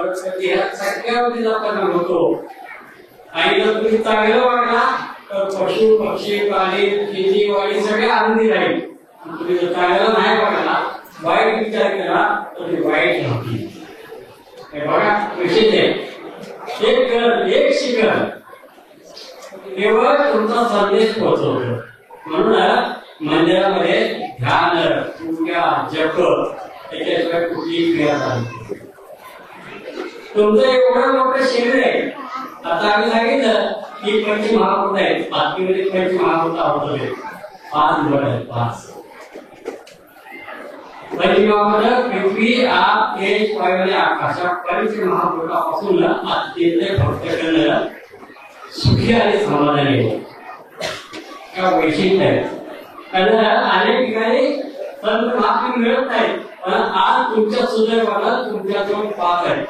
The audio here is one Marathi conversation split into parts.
वनस्पती ह्या सगळ्यावरती परिणाम होतो. आणि जर तुम्ही चांगलं वागला तर पशु पक्षी प्राणी शेतीवाडी सगळे आनंदी राहील. तुम्ही जर चांगलं नाही वागला वाईट विचार केला तर ते वाईट राहतील. हे बघा विशेष आहे एक शिकण केवळ तुमचा संदेश पोहोचवतो. म्हणून मंदिरामध्ये ध्यान पूजा जप त्याच्याशिवाय कुठलीही क्रिया चालते. तुमचं एवढं मोठं शरीर आहे. आता आम्ही सांगितलं की पंचमहाभूत आहेत. बातमीमध्ये पंचमहाभूत आवडले 5 गड आहेत 5 पंचमहाभूत पृथ्वी आप तेज वायू आणि आकाश या पंचमहाभूतापासून अत्यंत भक्त करणं सुखी आणि समाधानी का वैशिष्ट्य आहे. कारण अनेक ठिकाणी संत महात्मा मिळत नाही. पण आज तुमच्या सुदैवाला तुमच्याजवळ 5 आहे.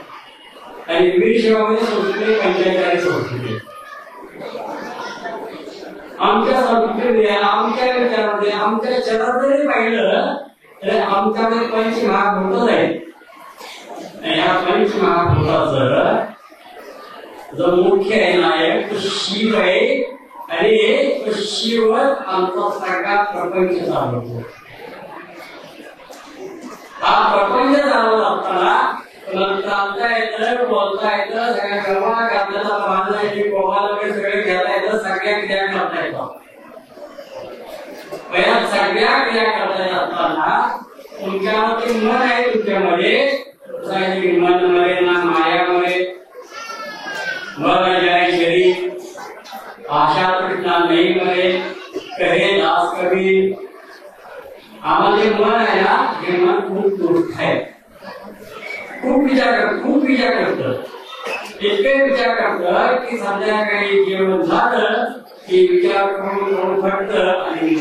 आणि वीर सेवामध्ये संस्कृती 45 संस्कृती आमच्या संस्कृतीमध्ये आमच्या विचारामध्ये आमच्या शहरात जरी पाहिलं तर आमच्याकडे पंचमहाभूतच आहेत. या पंचमहाभूताचं जो मुख्य आहे नायक तो शिव आहे. आणि शिवच आमचा सगळा प्रपंच चालवतो. हा प्रपंच चालवत असताना चालता येतं बोलता येतं सगळ्या गरबा आपल्याला बांधता येते गोवाला वगैरे सगळे घेता येतं सगळ्या क्रिया करता येतात. या सगळ्या क्रिया करता येत असताना तुमच्यामध्ये मन आहे. तुमच्यामध्ये मन मध्ये ना मायामध्ये मन जाय शरीर आशा कृष्णा नहीं मरे कहे दास कबीर. आम्हाला मन आहे ना हे मन खूप दुष्ट आहे. खूप विचार करतं इतके विचार करतं की संध्याकाळी जेवण झालं की विचार करून फटतं आणि